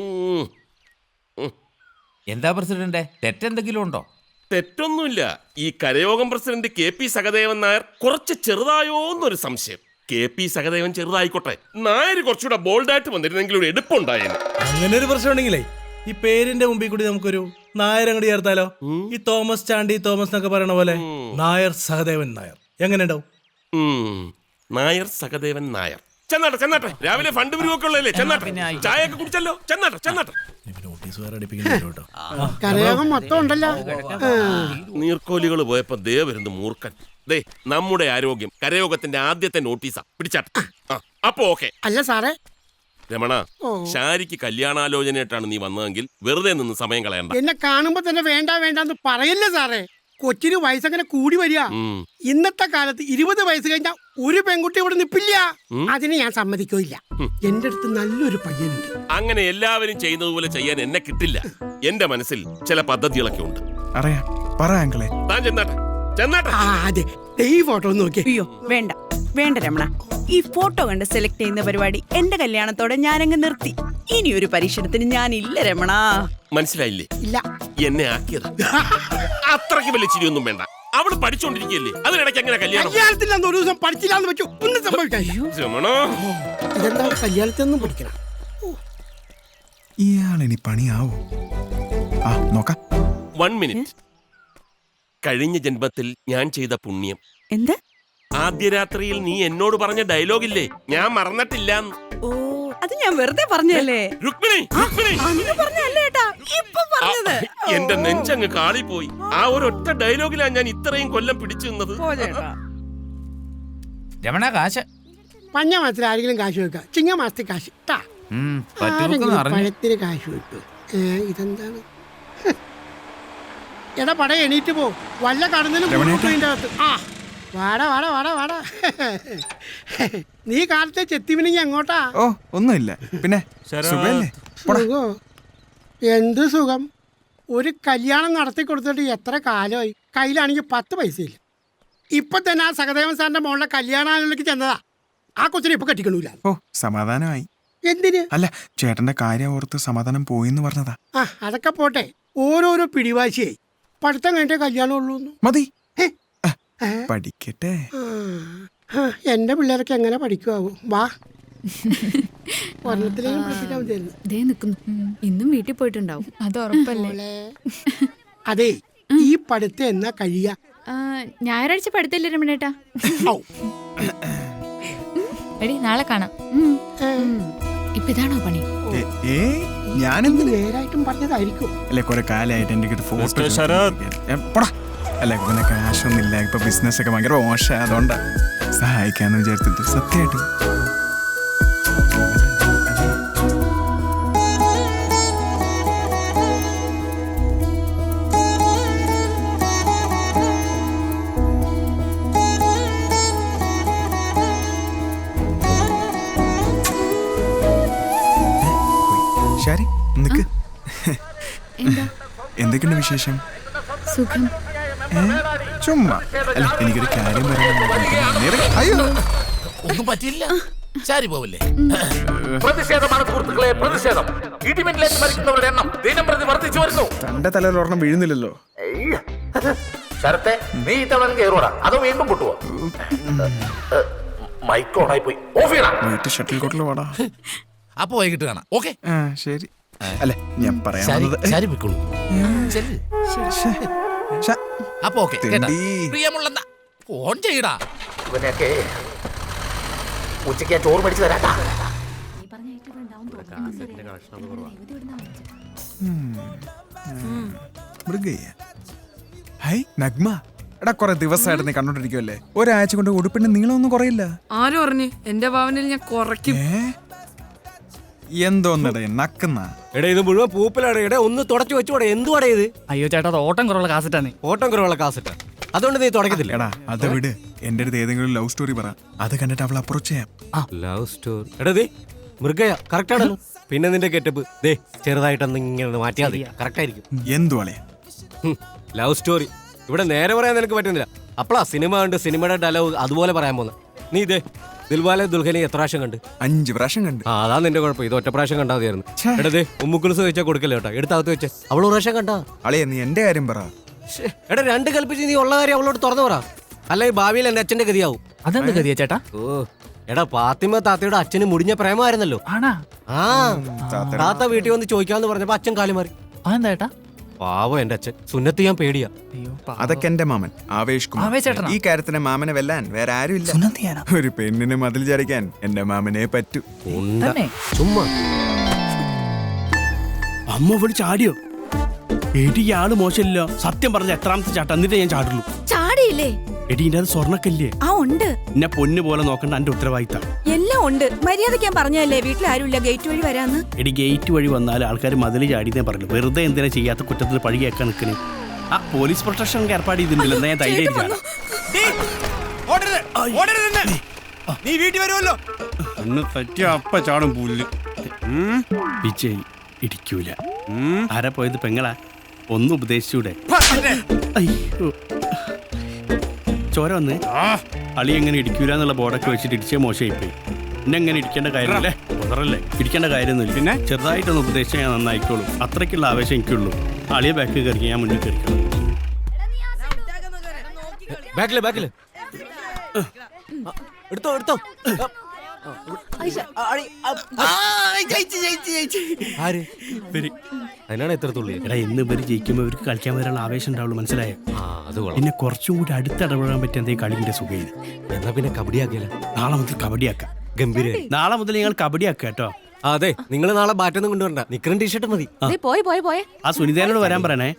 ഉം. എന്താ പ്രസിഡന്റ്, തെറ്റെന്തെങ്കിലും ഉണ്ടോ? തെറ്റൊന്നുമില്ല. ഈ കരയോഗം പ്രസിഡന്റ് KP സഹദേവൻ നായർ കുറച്ച് ചെറുതായോന്നൊരു സംശയം. KP സഹദേവൻ ചെറുതായിക്കോട്ടെ, നായർ കുറച്ചുകൂടെ ബോൾഡായിട്ട് വന്നിരുന്നെങ്കിൽ ഒരു എടുപ്പുണ്ടായേനെ. അങ്ങനെ ഒരു പ്രശ്നം ഉണ്ടെങ്കിലേ ഈ പേരിന്റെ മുമ്പിൽ കൂടി നമുക്കൊരു നായർ അങ്ങോട്ട് ചേർത്താലോ? ഈ തോമസ് ചാണ്ടി തോമസ് എന്നൊക്കെ പറയണ പോലെ നായർ സഹദേവൻ നായർ എങ്ങനെ ഉണ്ടാവും? നായർ സഹദേവൻ നായർ. ചെന്നാട്ടെ രാവിലെ ഫണ്ട് പിരിവൊക്കെ ഉള്ളതല്ലേ? ചെന്നാട്ടെ, ചായ ഒക്കെ കുടിച്ചല്ലോ. ചെന്നാട്ടെ. കരയോഗം മൊത്തം ഉണ്ടല്ലോ. നീർക്കോലികൾ പോയപ്പോ ദേ വരുന്നു മൂർഖൻ. ദേ, നമ്മുടെ ആരോഗ്യം കരയോഗത്തിന്റെ ആദ്യത്തെ നോട്ടീസാ. പിടിച്ചാട്ടെ. അപ്പൊ ഓക്കെ അല്ല സാറേ. രമണ, ഷാരിക്ക് കല്യാണാലോചനയായിട്ടാണ് നീ വന്നതെങ്കിൽ വെറുതെ നിന്ന് സമയം കളയണ്ട. എന്നെ കാണുമ്പോ തന്നെ വേണ്ടെന്ന് പറയല്ലേ സാറേ. കൊച്ചിന് വയസ്സങ്ങനെ കൂടി വരിക. ഇന്നത്തെ കാലത്ത് 20 വയസ്സ് കഴിഞ്ഞാൽ ഒരു പെൺകുട്ടി ഇവിടെ നിപ്പില്ല. അതിന് ഞാൻ സമ്മതിക്കില്ല. എന്റെ അടുത്ത് നല്ലൊരു പയ്യനുണ്ട്. അങ്ങനെ എല്ലാവരും ചെയ്യുന്നത് പോലെ ചെയ്യാൻ എന്നെ കിട്ടില്ല. എന്റെ മനസ്സിൽ ചില പദ്ധതികളൊക്കെ ഉണ്ട്. താൻ ചെന്നാട്ടെ. അതെ, ഈ ഫോട്ടോ നോക്കി. അയ്യോ വേണ്ട രമണ, ഈ ഫോട്ടോ കണ്ട് സെലക്ട് ചെയ്യുന്ന പരിപാടി എന്റെ കല്യാണത്തോടെ ഞാനങ്ങ് നിർത്തി. ഇനി ഒരു പരീക്ഷണത്തിന് ഞാനില്ല രമണ. മനസ്സിലായില്ലേ? ഇല്ല, എന്നെ ആക്കിയത്. അത്രയ്ക്ക് വലിയ ചിരിയൊന്നും വേണ്ട. അവള് പഠിച്ചോണ്ടിരിക്കല്ലേ, അതിനിടയ്ക്ക് എങ്ങനെ കല്യാണം? കല്യാണത്തിലന്ന് ഒരു ദിവസം പഠിച്ചില്ലാന്ന് വെച്ചു ഒന്നും സംഭവിക്കാതെ. ഇതെന്താ കല്യാണത്തിനൊന്നും പഠിക്കണം? ഇയാളിനി പണിയാവോ? നോക്കാം. 1 മിനിറ്റ്. കഴിഞ്ഞ ജന്മത്തിൽ ഞാൻ ചെയ്ത പുണ്യം. എന്ത്? ആദ്യ രാത്രിയിൽ നീ എന്നോട് പറഞ്ഞ ഡയലോഗില്ലേ, ഞാൻ മറന്നിട്ടില്ല. ഓ, അത് ഞാൻ വെറുതെ പറഞ്ഞല്ലേ. രുക്മിണി, എന്റെ നെഞ്ചങ്ങ് കാളിപ്പോയി. ആ ഒരൊറ്റ ഡയലോഗിലാണ് ഞാൻ ഇത്രയും കൊല്ലം പിടിച്ചു നിന്നത്. രമണ, കാശ് പഞ്ഞ മാസത്തിൽ ആരെങ്കിലും കാശ് വെക്ക, ചിങ്ങ മാസത്തിൽ കാശ് പഴത്തിന് കാശ് വെക്കു. ഇതെന്താണ്? എടാ പട എണീറ്റ് പോ, വല്ല കടന്നിലും വാടാ. നീ കാലത്തെ ചെത്തിമിനിങ്ങി അങ്ങോട്ടാ? ഒന്നുമില്ല. പിന്നെ സുഖോ? എന്ത് സുഖം? ഒരു കല്യാണം നടത്തി കൊടുത്തിട്ട് എത്ര കാലമായി? കയ്യിലാണെങ്കിൽ 10 പൈസയില്ല. ഇപ്പൊ തന്നെ ആ സഹദേവൻ സാറിന്റെ മോളുടെ കല്യാണാലോചനയ്ക്ക് ചെന്നതാ. ആ കൊച്ചിനെ ഇപ്പൊ കെട്ടിക്കണൂല. സമാധാനമായി. എന്തിന്? അല്ല, ചേട്ടന്റെ കാര്യം ഓർത്ത് സമാധാനം പോയിന്ന് പറഞ്ഞതാ. അതൊക്കെ പോട്ടെ, ഓരോരോ പിടിവാശിയായി. പഠിത്തം കഴിഞ്ഞിട്ടേ കല്യാണം ഉള്ളൂ. മതി, പഠിക്കട്ടെ. എന്റെ പിള്ളേരൊക്കെ എങ്ങനെ പഠിക്കുവാകും? വാ, ഒരെണ്ണത്തിലേക്കും പഠിപ്പിക്കാൻ മതിയായിരുന്നു. ഇന്നും വീട്ടിൽ പോയിട്ടുണ്ടാവും, അത് ഉറപ്പല്ലേ? അതെ, ഈ പഠിത്തം എന്നാ കഴിയാ? ഞായറാഴ്ച പഠിത്തല്ലേ രമണേട്ടാ? എടി, നാളെ കാണാം. ഇപ്പൊ ഇതാണോ പണി? ഞാനെന്ത് നേരായിട്ടും പറഞ്ഞതായിരിക്കും. അല്ലെ, കുറെ കാലമായിട്ട് എന്റെ ഫോട്ടോ അല്ല, പിന്നെ കാശൊന്നുമില്ല. ഇപ്പൊ ബിസിനസ് ഒക്കെ ഭയങ്കര മോശം, അതുകൊണ്ടാ സഹായിക്കാന്ന് വിചാരിച്ചിട്ട്. സത്യമായിട്ട് ശരി, നിക്ക്. എന്തൊക്കെയുണ്ട് വിശേഷം? സുഖം. ചുമ്മാ അല്ല, എനിക്കൊരു കാര്യം പറയാൻ. ഒന്നും പറ്റില്ല, ശാരി പോവല്ലേ? പ്രതിഷേധമാണ് സുഹൃത്തുക്കളെ, പ്രതിഷേധം. ഇടിമിന്നലേറ്റ് മരിക്കുന്നവരുടെ എണ്ണം ദിനംപ്രതി വർദ്ധിച്ചു വരുന്നു. തന്റെ തലയിൽ ഒരെണ്ണം വീഴുന്നില്ലല്ലോ. ശരത്തെ, നീ ഇത്തവണ കയറൂടാ, അതോ വീണ്ടും പൊട്ടുവോ? മൈക്ക് ഓണായി പോയി. ഓഫ് ചെയ്യണം. ഷട്ടിൽ കോട്ടിൽ വാടാ. അപ്പൊ വൈകിട്ട് കാണാം. ഓക്കെ, ശരി. അല്ല, ഞാൻ പറയാം. അപ്പൊ ഓക്കെ, പ്രിയമുള്ള ഫോൺ ചെയ്യടാ. ഇവനെയൊക്കെ ഉച്ചയ്ക്ക് ചോറ് മേടിച്ചു തരാട്ടാ. നഗ്മ, എടാ, കുറെ ദിവസമായിട്ട് നീ കണ്ടോണ്ടിരിക്കുവല്ലേ? ഒരാഴ്ച കൊണ്ട് ഉടുപ്പിന്റെ നീളമൊന്നും കുറയില്ല. ആരും പറഞ്ഞു? എന്റെ ഭാവനയിൽ ഞാൻ കുറയ്ക്കും. എന്തോന്നടേ നക്കുന്ന? എടാ, ഇത് മുഴുവൻ പൂപ്പലാണ്. എടാ, ഒന്ന് തുടച്ചു വെച്ചോടെ. എന്തുവാടേ ഇത്? അയ്യോ ചേട്ടാ, അത് ഓട്ടം കുറവുള്ള കാസറ്റാണ്. ഓട്ടം കുറവുള്ള കാസറ്റാ, അതുകൊണ്ട് നീ തുടക്കത്തില്ല. എടാ, അത് വിട്. എന്റെ അടുത്ത് ഏതെങ്കിലും ലവ് സ്റ്റോറി പറ, അത് കണ്ടിട്ട് അവൾ അപ്രോച്ച് ചെയ്യാം. Love story? എടാ, ദേ മൃഗയ കറക്റ്റ് ആണല്ലോ. പിന്നെ നിന്റെ കെറ്റപ്പ് ദേ ചെറുതായിട്ടൊന്ന് ഇങ്ങനെ മാറ്റിയാൽ മതി, കറക്റ്റ് ആയിരിക്കും. എന്തുവാളെ ലവ് സ്റ്റോറി ഇവിടെ നേരെ പറയാൻ നിനക്ക് പറ്റുന്നില്ല. അപ്പളാ സിനിമ കണ്ട് സിനിമയുടെ ഡയലോഗ് അതുപോലെ പറയാൻ പോകുന്നത്. നീ ഇതേ ദിൽവാലെ ദുൽഖനെ എത്ര പ്രാവശ്യം കണ്ട്? 5 പ്രാവശ്യം കണ്ട്. ആ അതാ നിന്റെ കുഴപ്പം. ഇത് ഒറ്റ പ്രാവശ്യം കണ്ടാ മതിയായിരുന്നു. എടേ ഉമ്മുക്കുലുസ് വെച്ചാൽ കൊടുക്കല്ലേ കേട്ടോ. എടുത്തകത്ത് വെച്ചേ. അവൾ ഒരു പ്രാവശ്യം കണ്ടാ. അളിയ നീ എന്റെ കാര്യം പറ. എടാ 2 കൽപ്പിച്ച് നീ ഉള്ള കാര്യം അവളോട് തുറന്നു പറ. അല്ലെ ഭാവിയിൽ എന്റെ അച്ഛന്റെ ഗതിയാവും. അതെന്ത് ഗതിയാ ചേട്ടാ? ഓ എടാ പാത്തിമ താത്തയുടെ അച്ഛന് മുടിഞ്ഞ പ്രേമമായിരുന്നല്ലോ. ആണാ? ആ താത്ത വീട്ടിൽ വന്ന് ചോദിക്കാന്ന് പറഞ്ഞപ്പോ അച്ഛൻ കാലി മാറി. അതെന്താ ചേട്ടാ? പാവം എന്റെ അച്ഛൻ. സുന്നത്ത് ഞാൻ പേടിയാ. അതൊക്കെ എന്റെ മാമൻ ആവേശ് കുമാർ. ആവേശ് ചേട്ടനാ? ഈ കാര്യത്തിന് മാമനെ വെല്ലാൻ വേറെ ആരും ഇല്ല. ഒരു പെണ്ണിന് മതിൽ ചടിക്കാൻ എന്റെ മാമനെ പറ്റൂ. തന്നെ? ചുമ്മാ അമ്മ ഇവിടെ ചാടിയോ? എടി ഇയാള് മോശമില്ല. സത്യം പറഞ്ഞ എത്രാമത്തെ ചാട്ടം എന്നിട്ട് ഞാൻ ചാടുള്ളൂ. ചാടിയില്ലേ? എടി ഇതിന്റെ അത് സ്വർണ്ണക്കല്ലേ? ആ ഉണ്ട്. എന്നെ പൊന്നു പോലെ നോക്കണ്ട എന്റെ ഉത്തരവാദിത്തം. എല്ലാം ഉണ്ട്. മര്യാദയ്ക്ക് ഞാൻ പറഞ്ഞതല്ലേ വീട്ടിൽ ആരുമില്ല, ഗേറ്റ് വഴി വരാന്ന്. എടി ഗേറ്റ് വഴി വന്നാൽ ആൾക്കാർ മതിൽ ചാടിന്നേ പറഞ്ഞു. വെറുതെ എന്തിനാ ചെയ്യാത്ത കുറ്റത്തിൽ പഴി കേൾക്കാൻ നിൽക്കണേ? ആ പോലീസ് പ്രൊട്ടക്ഷൻ ഏർപ്പാട് ചെയ്തിട്ടുണ്ടല്ലോ. ഞാൻ ധൈര്യം നീ വീട്ടിൽ വരുമല്ലോ. ഒന്ന് പറ്റിയ അപ്പ ചാടും പുല്ല്. വിജയ് ഇടിക്കൂല. ആരാ പോയത്? പെങ്ങളാ? ഒന്ന് ഉപദേശിച്ചൂടെ? അയ്യോ ചോര വന്ന് അളി എങ്ങനെ ഇടിക്കൂല എന്നുള്ള ബോർഡൊക്കെ വെച്ചിട്ട് ഇടിച്ചേ മോശമായിപ്പോയി. പിന്നെ എങ്ങനെ ഇടിക്കേണ്ട കാര്യമല്ലേ? ഉറല്ലേ ഇടിക്കേണ്ട കാര്യമൊന്നുമില്ല. പിന്നെ ചെറുതായിട്ടൊന്ന് ഉപദേശിച്ചാൽ ഞാൻ നന്നായിക്കോളൂ. അത്രയ്ക്കുള്ള ആവേശം എനിക്കുള്ളൂ. അളിയെ ബാക്കിൽ കയറിക്കാൻ ഞാൻ മുന്നിൽ കയറിക്കണം. ബാക്കില് എടുത്തോ എടുത്തോ. ആര്? അതിനാണ് എത്ര തുള്ളി? എടാ ഇന്ന് ഇവര് ജയിക്കുമ്പോൾ ഇവർക്ക് കളിക്കാൻ വരാനുള്ള ആവേശം ഉണ്ടാവുള്ളൂ. മനസ്സിലായോ? അത് പിന്നെ കുറച്ചും കൂടി അടുത്തിടപെടാൻ പറ്റിയ എന്തെങ്കിലും കളിന്റെ സുഖയില്ല. എന്നാ പിന്നെ കബഡിയാക്കിയാലോ? നാളെ മുതൽ കബഡിയാക്കാം. ഗംഭീര. നാളെ മുതൽ ഞങ്ങൾ കബഡിയാക്കാം കേട്ടോ. അതെ നിങ്ങൾ നാളെ ബാറ്റൊന്നും കൊണ്ടുവരണ്ട. നിക്കറും ടീഷർട്ട് മതി. പോയെ ആ സുനിതയോട് വരാൻ പറയണേ.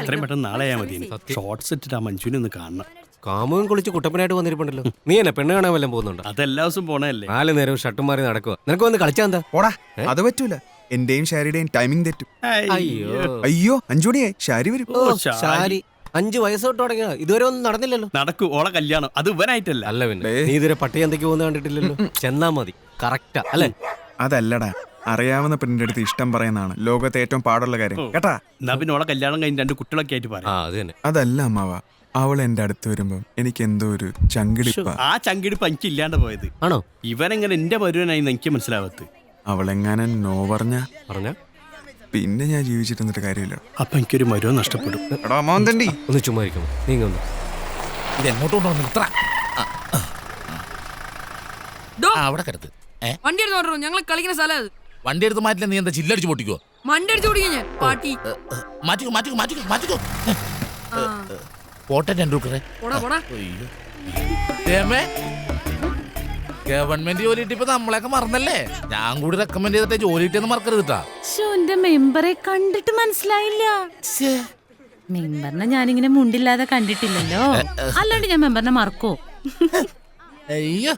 എത്രയും പെട്ടെന്ന് നാളെ ആയാൽ മതി. ഷോർട്ട്സ് ഇട്ടിട്ട് ആ മഞ്ജുവിനെ ഒന്ന് കാണണം. കാമുകൻ കുളിച്ച് കുട്ടപ്പനായിട്ട് വന്നിരിപ്പുണ്ടല്ലോ. നീ എന്നെ പെണ്ണ് കാണാൻ വല്ലതും പോകുന്നുണ്ടോ? അതെല്ലാ ദിവസവും പോണല്ലേ. 4 നേരം ഷർട്ടും മാറി നടക്കുക. നിനക്ക് വന്ന് കളിച്ചാ എന്താ? ഓടാ അത് പറ്റൂല. എന്റെയും ഷാരിയുടെയും ടൈമിംഗ് തെറ്റും. അയ്യോ അയ്യോ 5 മണിയായി. ഷാരി വരും. ശാരി 5 വയസ്സ് തൊട്ട് തുടങ്ങിയ ഇതുവരെ ഒന്നും നടന്നില്ലല്ലോ. നടക്കൂ ഓളെ കല്യാണം. അത് ഇവനായിട്ടല്ല. അല്ല പിന്നെ നീ ഇതുവരെ പട്ടി എന്തൊക്കെ പോകുന്ന കണ്ടിട്ടില്ലല്ലോ. ചെന്നാ മതി. കറക്റ്റാ അല്ലേ? അതല്ലടാ, അറിയാവുന്ന പെണ്ണിന്റെ അടുത്ത് ഇഷ്ടം പറയുന്നതാണ് ലോകത്തെ ഏറ്റവും പാടുള്ള കാര്യം കേട്ടാ. എന്നാ പിന്നെ ഓളെ കല്യാണം കഴിഞ്ഞ് 2 കുട്ടികളൊക്കെ ആയിട്ട് പറയാം. അത് തന്നെ. അതല്ല അമ്മാവ, അവൾ എന്റെ അടുത്ത് വരുമ്പോ എനിക്ക് എന്തോ ഒരു ചങ്കിടിപ്പ. ആ ചങ്കിടിപ്പ് എനിക്ക് ഇല്ലാണ്ട് പോയത്. ആണോ? ഇവനെങ്ങനെ എന്റെ പരുവനായി എനിക്ക് മനസ്സിലാവത്ത്. അവളെങ്ങനെ നോ പറഞ്ഞ പിന്നെ ഞാൻ ജീവിച്ചിരുന്നിട്ട് കാര്യമില്ല. അപ്പൊ എനിക്കൊരു മരുവൻ നഷ്ടപ്പെടും. എടാ മോന്തണ്ടി ഒന്ന് ചുമ്മാ ഇരിക്കുമോ? നീങ്ങൊന്ന് ഇത് എങ്ങോട്ടുണ്ടോ നിർത്തറ. അവിടെ കിടത്ത്. വണ്ടി എടുത്ത് ഓർഡർ. ഞങ്ങൾ കളിക്കുന്ന സ്ഥലം അത്. വണ്ടി എടുത്ത് മാറ്റില്ല. നീ എന്താ ചില്ലടിച്ച് പൊട്ടിക്കോ? വണ്ടി അടിച്ചു ഓടിക്കാൻ പാട്ടി. മാറ്റിക്കോ. പോട്ടെ ടെണ്ടുൽക്കറെ. ഗവൺമെന്റ് ജോലി കിട്ടിയപ്പോ നമ്മളെയൊക്കെ മറന്നല്ലേ? ഞാൻ കൂടി റെക്കമെൻഡ് ചെയ്തിട്ട് ജോലി കിട്ടിയെന്ന് മറക്കരുത് കേട്ടാ. എന്റെ മെമ്പറെ കണ്ടിട്ട് മനസ്സിലായില്ല. മെമ്പറിനെ ഞാനിങ്ങനെ മുണ്ടില്ലാതെ കണ്ടിട്ടില്ലല്ലോ. അല്ലാണ്ട് ഞാൻ മെമ്പറിനെ മറക്കോ? അയ്യോ